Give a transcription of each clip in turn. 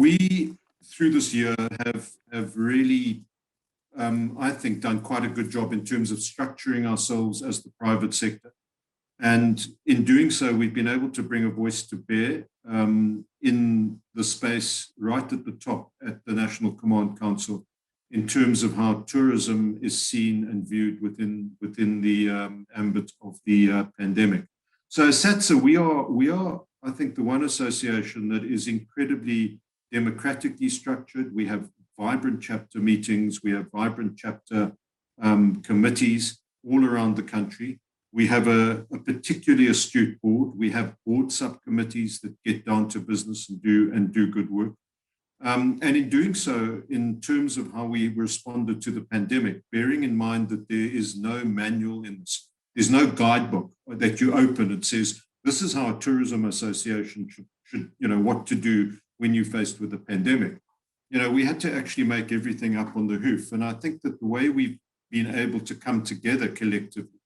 we, through this year, have really, I think, done quite a good job in terms of structuring ourselves as the private sector. And in doing so, we've been able to bring a voice to bear in the space right at the top at the National Command Council in terms of how tourism is seen and viewed within the ambit of the pandemic. So as SATSA, we are, I think, the one association that is incredibly democratically structured. We have vibrant chapter meetings. We have vibrant chapter committees all around the country. We have a particularly astute board. We have board subcommittees that get down to business and do good work. And in doing so, in terms of how we responded to the pandemic, bearing in mind that there is no manual in this, there's no guidebook that you open and says, this is how a tourism association should what to do when you're faced with a pandemic. We had to actually make everything up on the hoof. And I think that the way we've been able to come together collectively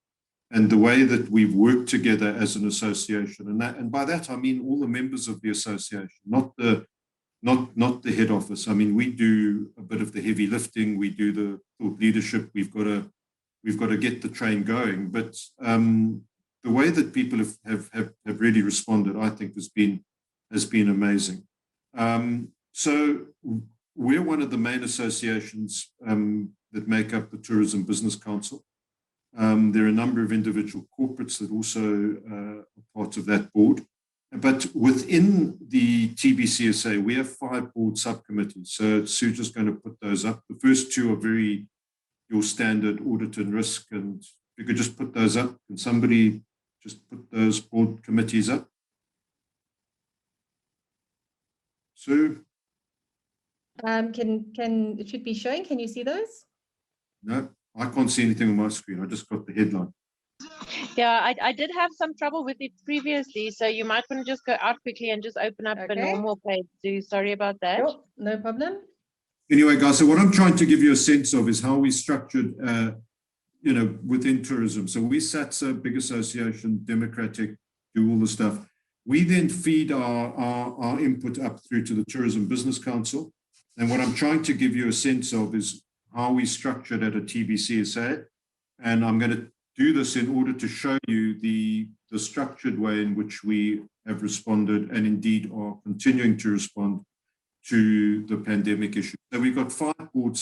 and the way that we've worked together as an association, and by that I mean all the members of the association, not the head office. I mean, we do a bit of the heavy lifting, we do the thought leadership, we've got to get the train going. But the way that people have really responded, I think, has been amazing. So we're one of the main associations that make up the Tourism Business Council. There are a number of individual corporates that also are part of that board. But within the TBCSA, we have 5 board subcommittees. So Sue's just going to put those up. The first 2 are very your standard audit and risk. And if you could just put those up. Can somebody just put those board committees up? Sue? It should be showing. Can you see those? No, I can't see anything on my screen. I just got the headline. Yeah, I did have some trouble with it previously, so you might want to just go out quickly and just open up a normal page. Sorry about that. Sure, no problem. Anyway, guys, so what I'm trying to give you a sense of is how we structured, within tourism. So we SATSA, big association, democratic, do all the stuff. We then feed our input up through to the Tourism Business Council. And what I'm trying to give you a sense of is how we structured at a TBCSA. And I'm going to do this in order to show you the structured way in which we have responded and indeed are continuing to respond to the pandemic issue. So we've got 5 board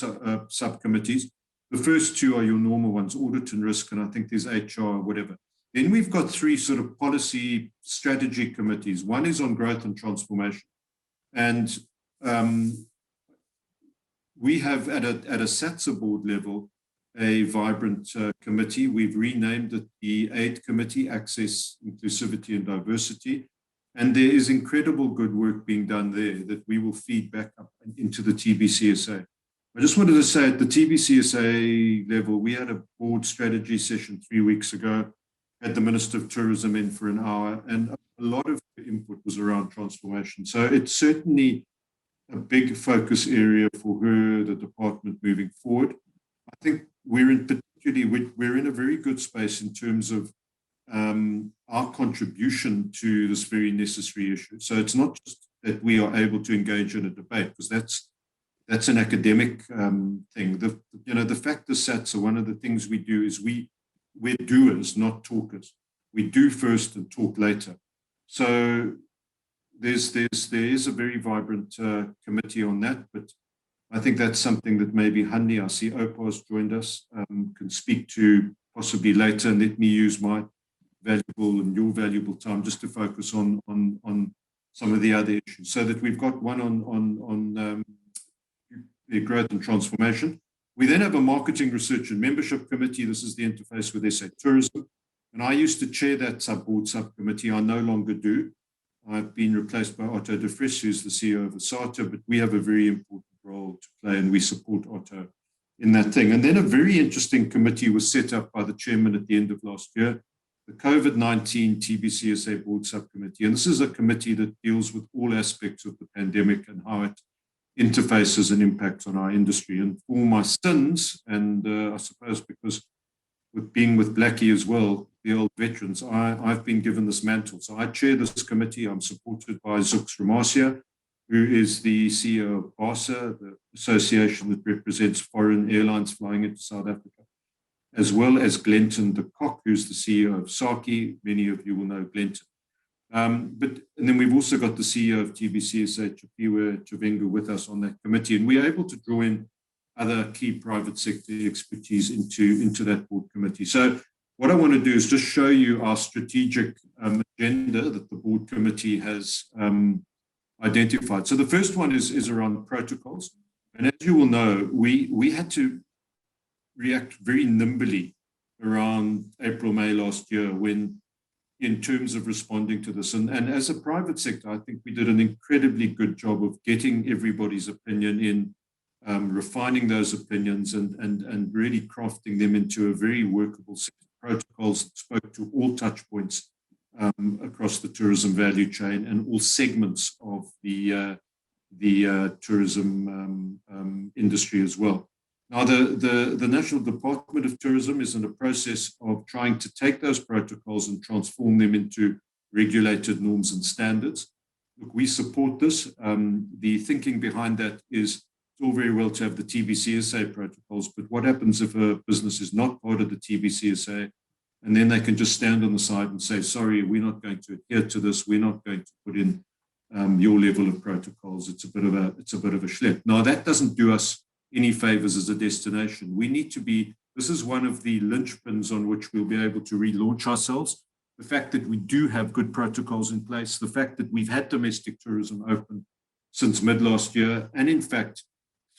subcommittees. The first 2 are your normal ones, audit and risk, and I think there's HR, whatever. Then we've got 3 sort of policy strategy committees. One is on growth and transformation. And we have at a SATSA board level, a vibrant committee. We've renamed it the AID Committee, Access, Inclusivity and Diversity. And there is incredible good work being done there that we will feed back up into the TBCSA. I just wanted to say at the TBCSA level, we had a board strategy session 3 weeks ago, had the Minister of Tourism in for an hour, and a lot of the input was around transformation. So it's certainly a big focus area for her, the department moving forward. I think we're in a very good space in terms of our contribution to this very necessary issue. So it's not just that we are able to engage in a debate, because that's an academic thing. The fact is, SATSA, one of the things we do is we're doers, not talkers. We do first and talk later. So there is a very vibrant committee on that, but I think that's something that maybe Hanni, I see Opa has joined us, can speak to possibly later, and let me use my valuable and your valuable time just to focus on some of the other issues, so that we've got one on the growth and transformation. We then have a marketing, research and membership committee. This is the interface with SA Tourism. And I used to chair that board subcommittee. I no longer do. I've been replaced by Otto de Vries, who's the CEO of SATSA, but we have a very important role to play and we support Otto in that thing. And then a very interesting committee was set up by the chairman at the end of last year, the COVID-19 TBCSA board subcommittee. And this is a committee that deals with all aspects of the pandemic and how it interfaces and impacts on our industry. And for my sins, and I suppose because with being with Blackie as well, the old veterans, I've been given this mantle. So I chair this committee. I'm supported by Zux Ramasia. who is the CEO of BASA, the association that represents foreign airlines flying into South Africa, as well as Glenton de Kock, who's the CEO of SAKI. Many of you will know Glenton. And then we've also got the CEO of TBCSA, Chapiwe Chivengu, with us on that committee. And we're able to draw in other key private sector expertise into that board committee. So what I want to do is just show you our strategic agenda that the board committee has identified. So the first one is around protocols. And as you will know, we had to react very nimbly around April, May last year in terms of responding to this. And as a private sector, I think we did an incredibly good job of getting everybody's opinion in, refining those opinions and really crafting them into a very workable set of protocols that spoke to all touch points across the tourism value chain and all segments of the tourism industry as well. Now, the National Department of Tourism is in the process of trying to take those protocols and transform them into regulated norms and standards. Look, we support this. The thinking behind that is it's all very well to have the TBCSA protocols, but what happens if a business is not part of the TBCSA and then they can just stand on the side and say, sorry, we're not going to adhere to this. We're not going to put in your level of protocols. It's a bit of a schlep. Now, that doesn't do us any favors as a destination. We need to be, this is one of the linchpins on which we'll be able to relaunch ourselves. The fact that we do have good protocols in place, the fact that we've had domestic tourism open since mid last year, and in fact,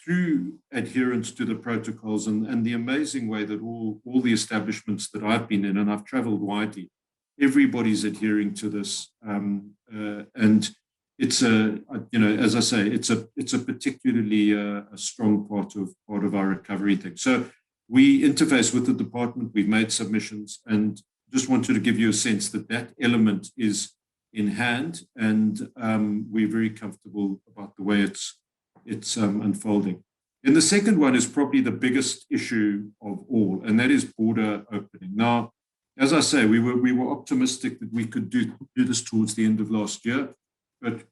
through adherence to the protocols and the amazing way that all the establishments that I've been in, and I've traveled widely, everybody's adhering to this. And it's as I say, it's a particularly a strong part of our recovery thing. So we interface with the department. We've made submissions, and just wanted to give you a sense that that element is in hand, and we're very comfortable about the way it's unfolding. And the second one is probably the biggest issue of all, and that is border opening. Now, as I say, we were optimistic that we could do this towards the end of last year. But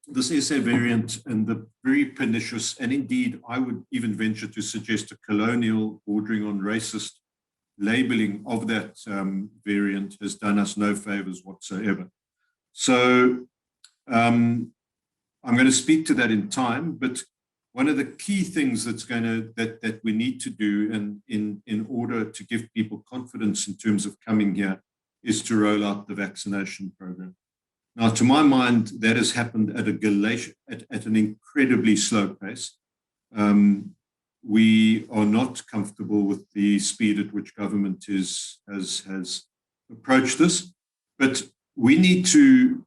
this SA variant and the very pernicious, and indeed, I would even venture to suggest a colonial bordering on racist labeling of that variant has done us no favors whatsoever. So I'm going to speak to that in time, but one of the key things that we need to do and in order to give people confidence in terms of coming here is to roll out the vaccination program. Now, to my mind, that has happened at an incredibly slow pace. We are not comfortable with the speed at which government has approached this, but we need to,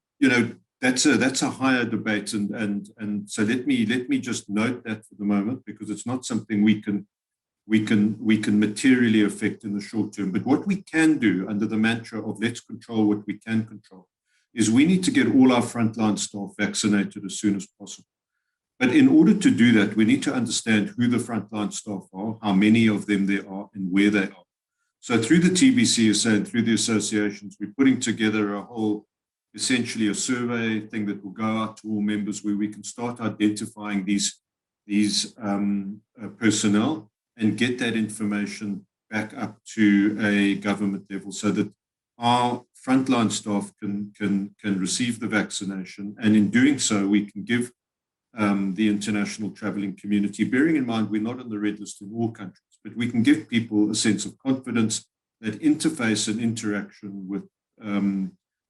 that's a higher debate, and so let me just note that for the moment, because it's not something we can materially affect in the short term. But what we can do under the mantra of let's control what we can control is we need to get all our frontline staff vaccinated as soon as possible. But in order to do that, we need to understand who the frontline staff are, how many of them there are, and where they are. So through the TBCSA and through the associations, we're putting together a whole, essentially a survey thing that will go out to all members where we can start identifying these personnel and get that information back up to a government level so that our frontline staff can receive the vaccination. And in doing so, we can give the international traveling community, bearing in mind we're not on the red list in all countries, but we can give people a sense of confidence that interface and interaction with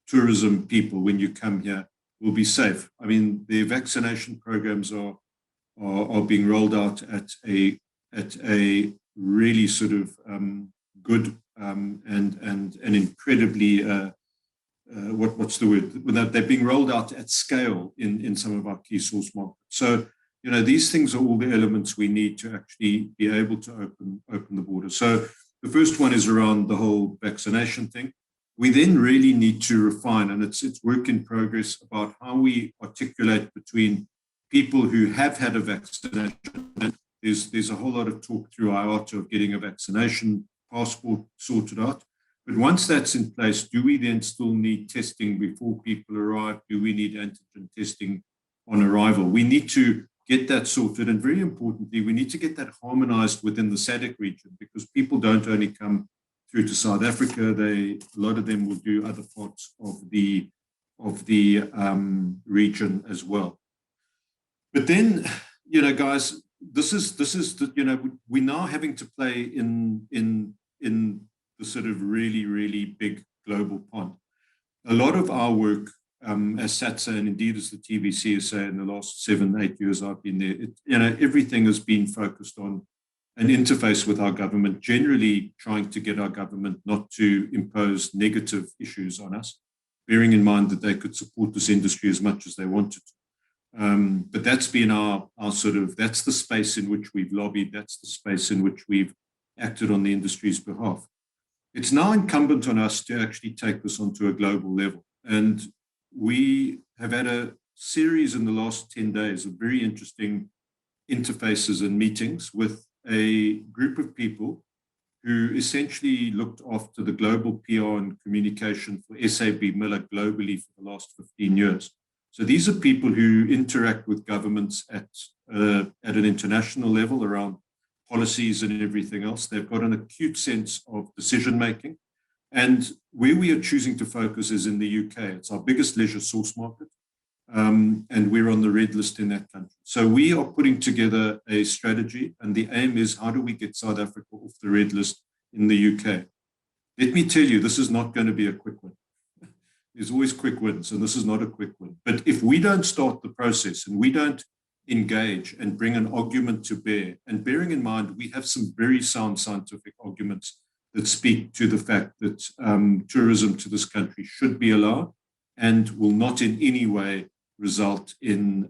tourism people when you come here will be safe. I mean, the vaccination programs are being rolled out at a really sort of good and incredibly what's the word? They're being rolled out at scale in some of our key source markets. So these things are all the elements we need to actually be able to open the border. So the first one is around the whole vaccination thing. We then really need to refine, and it's work in progress, about how we articulate between people who have had a vaccination. There's a whole lot of talk through IATA of getting a vaccination passport sorted out. But once that's in place, do we then still need testing before people arrive? Do we need antigen testing on arrival? We need to get that sorted. And very importantly, we need to get that harmonized within the SADC region, because people don't only come through to South Africa, a lot of them will do other parts of the region as well. But then, guys, this is we're now having to play in the sort of really, really big global pond. A lot of our work as SATSA, and indeed as the TVCSA in the last 7-8 years I've been there, everything has been focused on an interface with our government, generally trying to get our government not to impose negative issues on us, bearing in mind that they could support this industry as much as they wanted to. But that's been our that's the space in which we've lobbied, that's the space in which we've acted on the industry's behalf. It's now incumbent on us to actually take this onto a global level. And we have had a series in the last 10 days of very interesting interfaces and meetings with a group of people who essentially looked after the global PR and communication for SAB Miller globally for the last 15 years. So these are people who interact with governments at an international level around policies and everything else. They've got an acute sense of decision making. And where we are choosing to focus is in the UK. It's our biggest leisure source market. And we're on the red list in that country. So we are putting together a strategy, and the aim is, how do we get South Africa off the red list in the UK? Let me tell you, this is not going to be a quick win. There's always quick wins, and this is not a quick win. But if we don't start the process and we don't engage and bring an argument to bear, and bearing in mind, we have some very sound scientific arguments that speak to the fact that tourism to this country should be allowed and will not in any way result in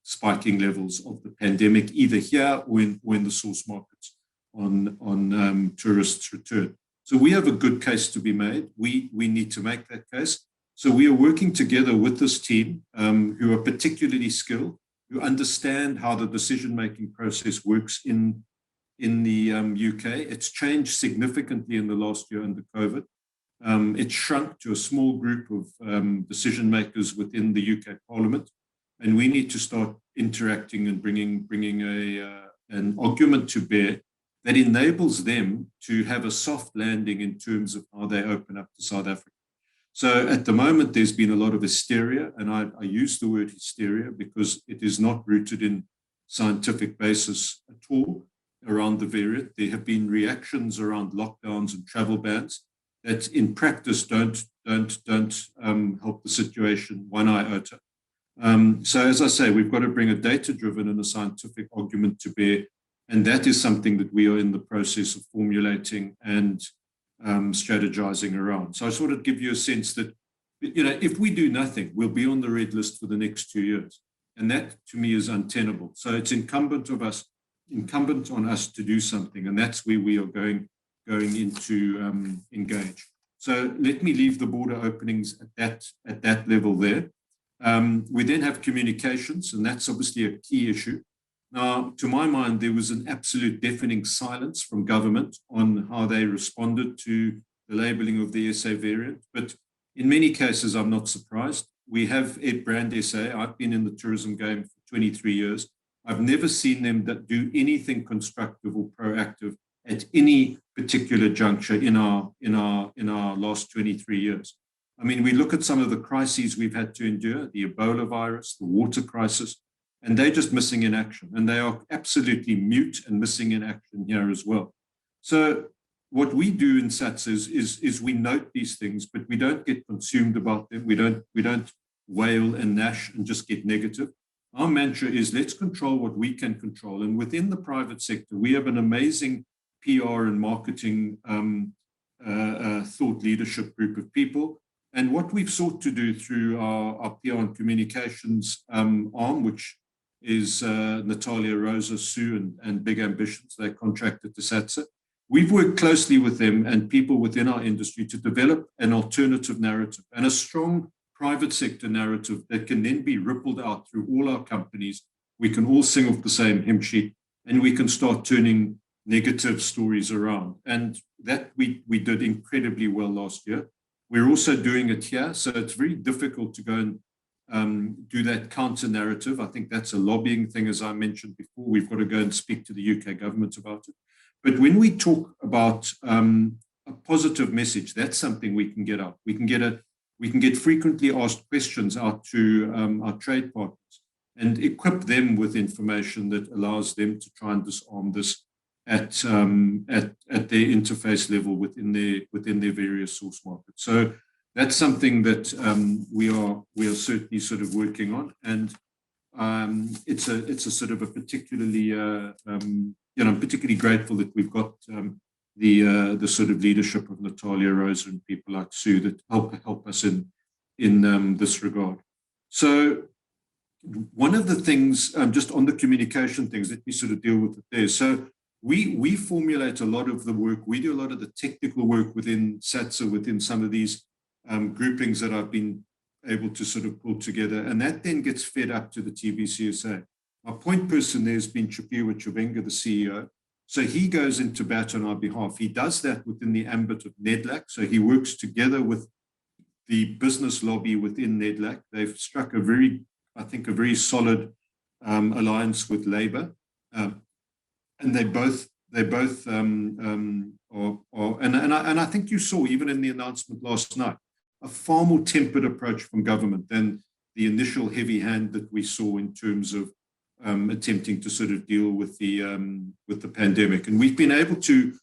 spiking levels of the pandemic, either here or in the source markets on tourists' return. So we have a good case to be made. We need to make that case. So we are working together with this team who are particularly skilled, who understand how the decision-making process works in the UK. It's changed significantly in the last year under COVID. It shrunk to a small group of decision makers within the UK Parliament, and we need to start interacting and bringing an argument to bear that enables them to have a soft landing in terms of how they open up to South Africa. So at the moment, there's been a lot of hysteria, and I use the word hysteria because it is not rooted in scientific basis at all around the variant. There have been reactions around lockdowns and travel bans that in practice don't help the situation one iota. So as I say, we've got to bring a data-driven and a scientific argument to bear, and that is something that we are in the process of formulating and strategizing around. So I just wanted to give you a sense that, if we do nothing, we'll be on the red list for the next 2 years, and that to me is untenable. So it's incumbent on us to do something, and that's where we are going into engage. So let me leave the border openings at that level there. We then have communications, and that's obviously a key issue. Now, to my mind, there was an absolute deafening silence from government on how they responded to the labeling of the SA variant. But in many cases, I'm not surprised. We have Ed Brand SA. I've been in the tourism game for 23 years. I've never seen them do anything constructive or proactive at any particular juncture in our last 23 years. I mean, we look at some of the crises we've had to endure, the Ebola virus, the water crisis, and they're just missing in action. And they are absolutely mute and missing in action here as well. So what we do in SATSA is we note these things, but we don't get consumed about them. We don't wail and gnash and just get negative. Our mantra is, let's control what we can control. And within the private sector, we have an amazing PR and marketing thought leadership group of people. And what we've sought to do through our PR and communications arm, which is Natalia, Rosa, Sue, and Big Ambitions, they're contracted to SATSA. We've worked closely with them and people within our industry to develop an alternative narrative and a strong private sector narrative that can then be rippled out through all our companies. We can all sing off the same hymn sheet, and we can start turning negative stories around. And that we did incredibly well last year. We're also doing it here. So it's very difficult to go and do that counter narrative. I think that's a lobbying thing, as I mentioned before. We've got to go and speak to the UK government about it. But when we talk about a positive message, that's something we can get out. We can get frequently asked questions out to our trade partners and equip them with information that allows them to try and disarm this at their interface level within their various source markets. So that's something that we are certainly sort of working on, and it's a sort of a particularly I'm particularly grateful that we've got the sort of leadership of Natalia Rosa and people like Sue that help us in this regard. So one of the things, just on the communication things, let me sort of deal with it there. So we formulate a lot of the work. We do a lot of the technical work within SATSA, within some of these groupings that I've been able to sort of pull together, and that then gets fed up to the TBCSA. Our point person there has been Chipiwa Chivenga, the CEO. So he goes into bat on our behalf. He does that within the ambit of NEDLAC. So he works together with the business lobby within NEDLAC. They've struck a very solid alliance with Labour. And they both are, and I think you saw even in the announcement last night, a far more tempered approach from government than the initial heavy hand that we saw in terms of attempting to sort of deal with the pandemic. And we've been able to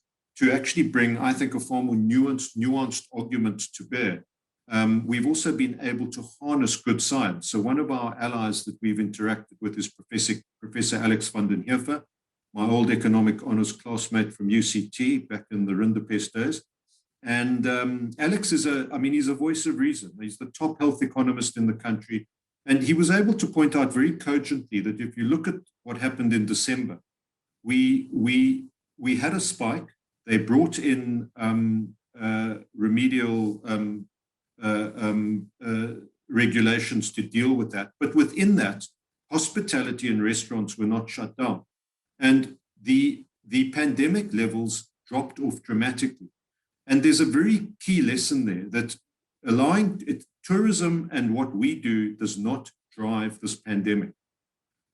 actually bring, I think, a far more nuanced argument to bear. We've also been able to harness good science. So one of our allies that we've interacted with is Professor Alex van den Heever, my old economic honors classmate from UCT back in the Rinderpest days. And Alex he's a voice of reason. He's the top health economist in the country. And he was able to point out very cogently that if you look at what happened in December, we had a spike. They brought in remedial regulations to deal with that. But within that, hospitality and restaurants were not shut down. And the pandemic levels dropped off dramatically. And there's a very key lesson there that tourism and what we do does not drive this pandemic.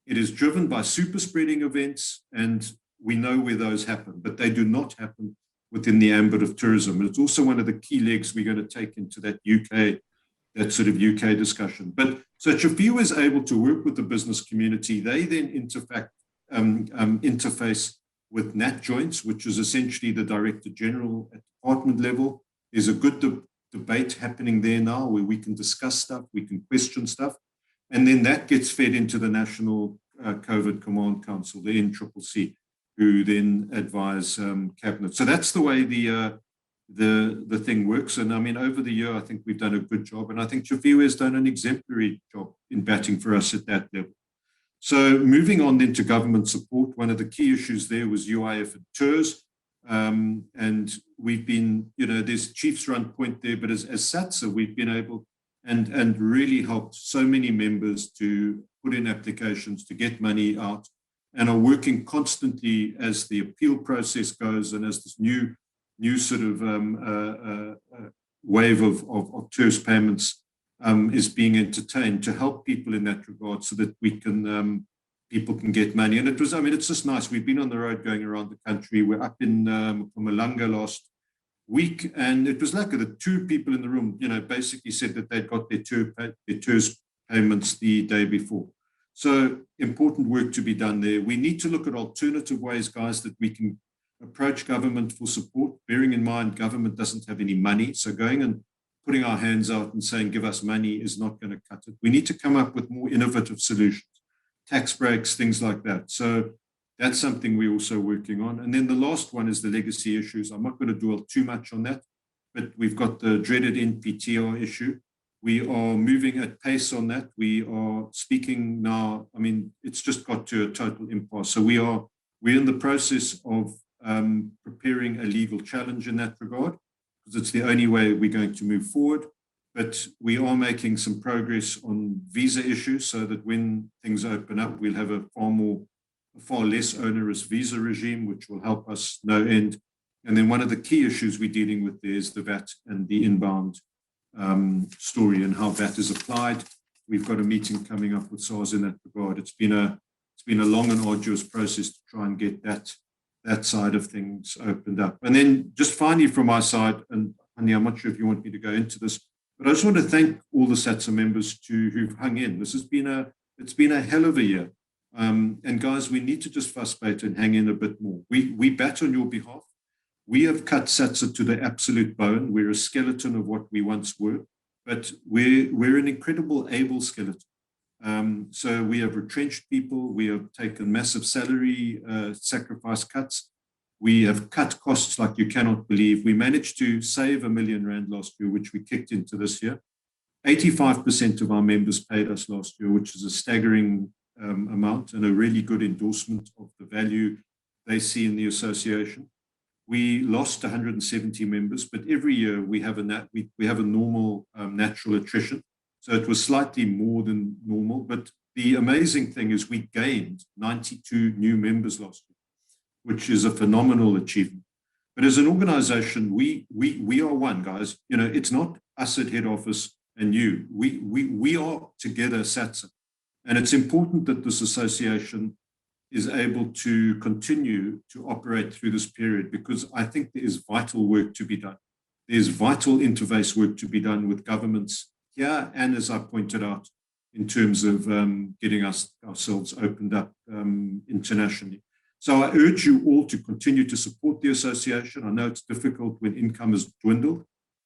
It is driven by super spreading events, and we know where those happen, but they do not happen within the ambit of tourism. And it's also one of the key legs we're going to take into that sort of UK discussion. But so Chipiwa is able to work with the business community. They then interface with Nat Joints, which is essentially the Director General at department level. There's a good debate happening there now where we can discuss stuff, we can question stuff, and then that gets fed into the National COVID Command Council, the NCCC, who then advise cabinet. So that's the way the thing works. And I mean, over the year, I think we've done a good job, and I think Chipiwa has done an exemplary job in batting for us at that level. So moving on then to government support, one of the key issues there was UIF and TERS. And we've been, there's Chiefs Run Point there, but as SATSA, we've been able and really helped so many members to put in applications to get money out, and are working constantly as the appeal process goes and as this new sort of wave of TERS payments is being entertained to help people in that regard so that people can get money. And it's just nice. We've been on the road going around the country. We're up in Mpumalanga last week, and it was like the two people in the room, basically said that they'd got their TERS payments the day before. So important work to be done there. We need to look at alternative ways, guys, that we can approach government for support, bearing in mind government doesn't have any money. So going and putting our hands out and saying, give us money is not going to cut it. We need to come up with more innovative solutions, tax breaks, things like that. So that's something we're also working on. And then the last one is the legacy issues. I'm not going to dwell too much on that, but we've got the dreaded NPTR issue. We are moving at pace on that. We are speaking now. I mean, it's just got to a total impasse. So we're in the process of preparing a legal challenge in that regard, because it's the only way we're going to move forward. But we are making some progress on visa issues so that when things open up, we'll have a far more a far less onerous visa regime, which will help us no end. And then one of the key issues we're dealing with there is the VAT and the inbound story and how VAT is applied. We've got a meeting coming up with SARS in that regard. It's been a long and arduous process to try and get that side of things opened up. And then just finally from my side, and Honey, I'm not sure if you want me to go into this, but I just want to thank all the SATSA members who've hung in. It's been a hell of a year. And guys, we need to just fussbait and hang in a bit more. We bat on your behalf. We have cut SATSA to the absolute bone. We're a skeleton of what we once were, but we're an incredible able skeleton. So we have retrenched people. We have taken massive salary sacrifice cuts. We have cut costs like you cannot believe. We managed to save R1 million last year, which we kicked into this year. 85% of our members paid us last year, which is a staggering amount and a really good endorsement of the value they see in the association. We lost 170 members, but every year we have a normal natural attrition. So it was slightly more than normal. But the amazing thing is we gained 92 new members last year, which is a phenomenal achievement. But as an organization, we are one, guys. You know, it's not us at head office and you. We are together SATSA. And it's important that this association is able to continue to operate through this period, because I think there is vital work to be done. There's vital interface work to be done with governments here, and as I pointed out, in terms of getting ourselves opened up internationally. So I urge you all to continue to support the association. I know it's difficult when income has dwindled,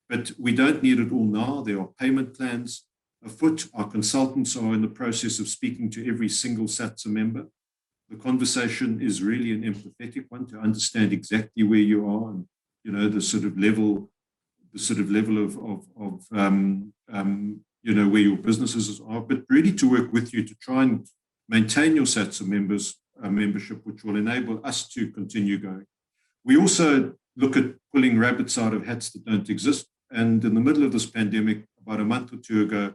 but we don't need it all now. There are payment plans afoot. Our consultants are in the process of speaking to every single SATSA member. The conversation is really an empathetic one to understand exactly where you are and, you know, the sort of level of you know, where your businesses are, but really to work with you to try and maintain your SATSA membership, which will enable us to continue going. We also look at pulling rabbits out of hats that don't exist. And in the middle of this pandemic, about a month or two ago,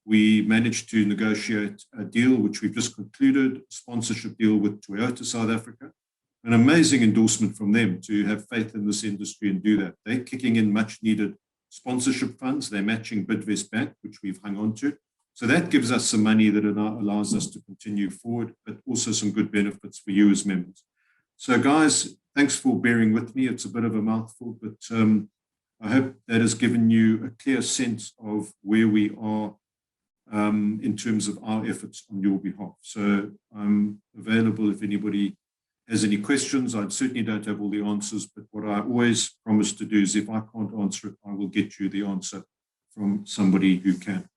we managed to negotiate a deal, which we've just concluded, a sponsorship deal with Toyota South Africa. An amazing endorsement from them to have faith in this industry and do that. They're kicking in much needed sponsorship funds. They're matching Bidvest Bank, which we've hung on to. So that gives us some money that allows us to continue forward, but also some good benefits for you as members. So guys, thanks for bearing with me. It's a bit of a mouthful, but I hope that has given you a clear sense of where we are in terms of our efforts on your behalf. So I'm available if anybody has any questions. I certainly don't have all the answers, but what I always promise to do is if I can't answer it, I will get you the answer from somebody who can.